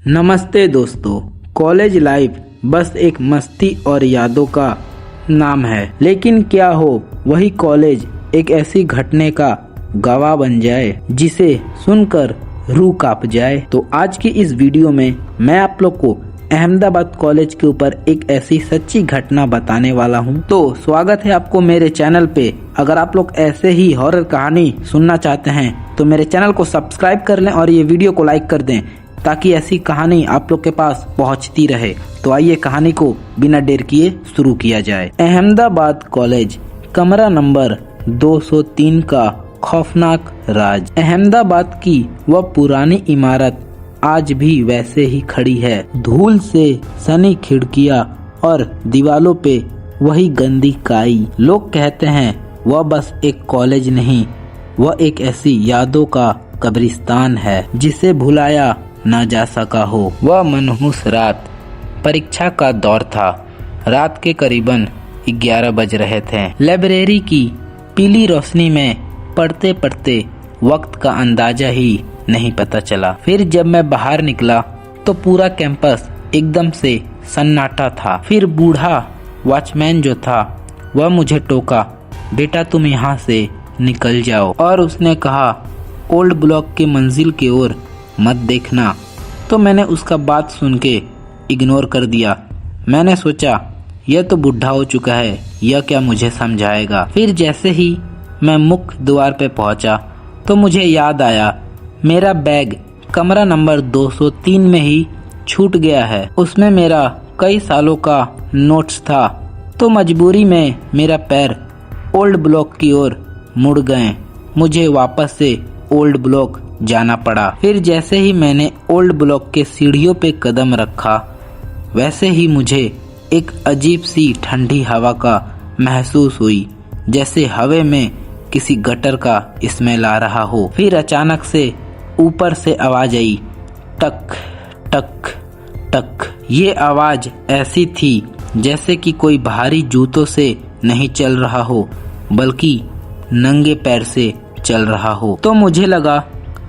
नमस्ते दोस्तों। College life बस एक मस्ती और यादों का नाम है, लेकिन क्या हो वही कॉलेज एक ऐसी घटने का गवाह बन जाए जिसे सुनकर रूह कांप जाए। तो आज की इस वीडियो में मैं आप लोग को अहमदाबाद कॉलेज के ऊपर एक ऐसी सच्ची घटना बताने वाला हूं। तो स्वागत है आपको मेरे चैनल पे। अगर आप लोग ऐसे ही हॉरर कहानी सुनना चाहते हैं तो मेरे चैनल को सब्सक्राइब कर लें और ये वीडियो को लाइक कर दें ताकि ऐसी कहानी आप लोग के पास पहुंचती रहे। तो आइए कहानी को बिना देर किए शुरू किया जाए। अहमदाबाद कॉलेज, कमरा नंबर 203 का खौफनाक राज। अहमदाबाद की वह पुरानी इमारत आज भी वैसे ही खड़ी है। धूल से सनी खिड़कियां और दीवालों पे वही गंदी काई। लोग कहते हैं वह बस एक कॉलेज नहीं, वह एक ऐसी यादों का कब्रिस्तान है जिसे भुलाया न जा सका हो। वह मनहूस रात, परीक्षा का दौर था। रात के करीबन 11 बज रहे थे। लाइब्रेरी की पीली रोशनी में पढ़ते पढ़ते वक्त का अंदाजा ही नहीं पता चला। फिर जब मैं बाहर निकला तो पूरा कैंपस एकदम से सन्नाटा था। फिर बूढ़ा वॉचमैन जो था वह मुझे टोका, बेटा तुम यहाँ से निकल जाओ। और उसने कहा ओल्ड ब्लॉक के मंजिल की ओर मत देखना। तो मैंने उसका बात सुन के इग्नोर कर दिया। मैंने सोचा यह तो बुढ़ा हो चुका है, यह क्या मुझे समझाएगा। फिर जैसे ही मैं मुख्य द्वार पे पहुंचा तो मुझे याद आया मेरा बैग कमरा नंबर 203 में ही छूट गया है। उसमें मेरा कई सालों का नोट्स था। तो मजबूरी में मेरा पैर ओल्ड ब्लॉक की ओर मुड़ गए। मुझे वापस से ओल्ड ब्लॉक जाना पड़ा। फिर जैसे ही मैंने ओल्ड ब्लॉक के सीढ़ियों पे कदम रखा वैसे ही मुझे एक अजीब सी ठंडी हवा का महसूस हुई, जैसे हवा में किसी गटर का स्मेल आ रहा हो। फिर अचानक से ऊपर से आवाज आई, टक टक टक। ये आवाज ऐसी थी जैसे कि कोई भारी जूतों से नहीं चल रहा हो बल्कि नंगे पैर से चल रहा हो। तो मुझे लगा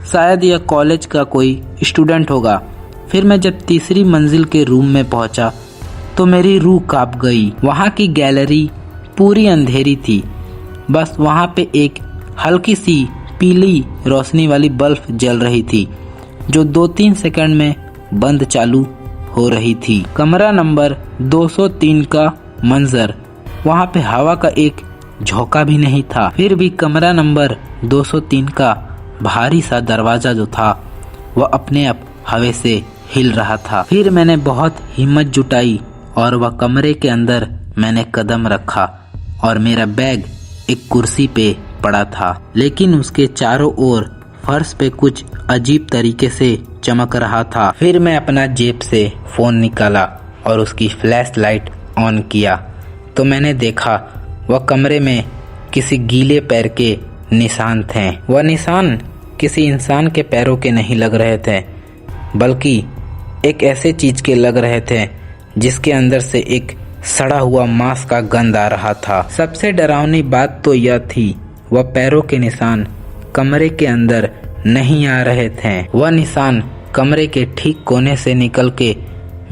शायद यह कॉलेज का कोई स्टूडेंट होगा। फिर मैं जब तीसरी मंजिल के रूम में पहुंचा तो मेरी रूह कांप गई। वहां की गैलरी पूरी अंधेरी थी। बस वहां पे एक हल्की सी पीली रोशनी वाली बल्ब जल रही थी जो 2-3 सेकंड में बंद चालू हो रही थी। कमरा नंबर 203 का मंजर, वहां पे हवा का एक झोंका भी नहीं था। फिर भी कमरा नंबर 203 का भारी सा दरवाजा जो था वह अपने आप हवा से हिल रहा था। फिर मैंने बहुत हिम्मत जुटाई और वह कमरे के अंदर मैंने कदम रखा और मेरा बैग एक कुर्सी पे पड़ा था, लेकिन उसके चारों ओर फर्श पे कुछ अजीब तरीके से चमक रहा था। फिर मैं अपना जेब से फोन निकाला और उसकी फ्लैश लाइट ऑन किया तो मैंने देखा वह कमरे में किसी गीले पैर के निशान थे। वह निशान किसी इंसान के पैरों के नहीं लग रहे थे बल्कि एक ऐसे चीज के लग रहे थे जिसके अंदर से एक सड़ा हुआ मांस का गंध आ रहा था। सबसे डरावनी बात तो यह थी वह पैरों के निशान कमरे के अंदर नहीं आ रहे थे। वह निशान कमरे के ठीक कोने से निकल के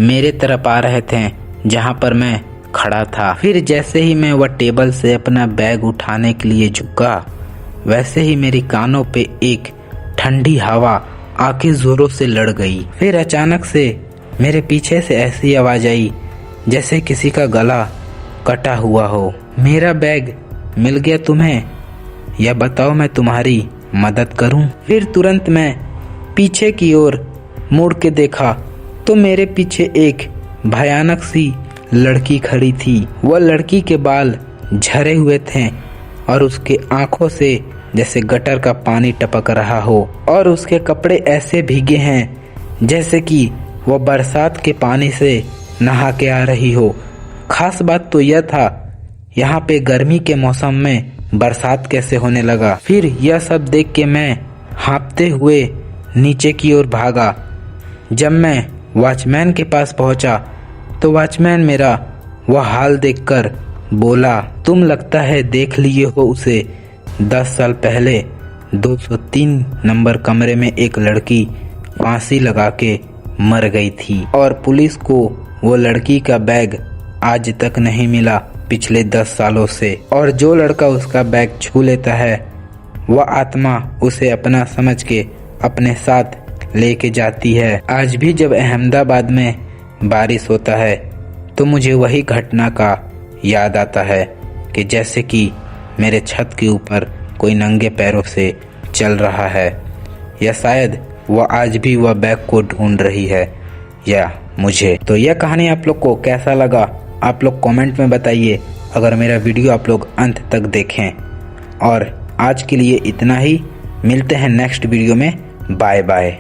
मेरे तरफ आ रहे थे जहां पर मैं खड़ा था। फिर जैसे ही मैं वह टेबल से अपना बैग उठाने के लिए झुका वैसे ही मेरी कानों पे एक ठंडी हवा आके जोरों से लड़ गई। फिर अचानक से मेरे पीछे से ऐसी आवाज आई जैसे किसी का गला कटा हुआ हो। मेरा बैग मिल गया तुम्हें, या बताओ मैं तुम्हारी मदद करूं। फिर तुरंत मैं पीछे की ओर मुड़ के देखा तो मेरे पीछे एक भयानक सी लड़की खड़ी थी। वह लड़की के बाल झरे हुए थे और उसके आंखों से जैसे गटर का पानी टपक रहा हो और उसके कपड़े ऐसे भीगे हैं जैसे कि वह बरसात के पानी से नहा के आ रही हो। खास बात तो यह था यहाँ पे गर्मी के मौसम में बरसात कैसे होने लगा। फिर यह सब देख के मैं हाँफते हुए नीचे की ओर भागा। जब मैं वॉचमैन के पास पहुंचा तो वॉचमैन मेरा वह हाल देखकर बोला, तुम लगता है देख लिए हो उसे। 10 साल पहले 203 नंबर कमरे में एक लड़की फांसी लगा के मर गई थी और पुलिस को वो लड़की का बैग आज तक नहीं मिला पिछले 10 सालों से। और जो लड़का उसका बैग छू लेता है वह आत्मा उसे अपना समझ के अपने साथ लेके जाती है। आज भी जब अहमदाबाद में बारिश होता है तो मुझे वही घटना का याद आता है कि जैसे कि मेरे छत के ऊपर कोई नंगे पैरों से चल रहा है, या शायद वह आज भी वह बैग को ढूंढ रही है या मुझे। तो यह कहानी आप लोग को कैसा लगा आप लोग कमेंट में बताइए, अगर मेरा वीडियो आप लोग अंत तक देखें। और आज के लिए इतना ही, मिलते हैं नेक्स्ट वीडियो में। Bye bye.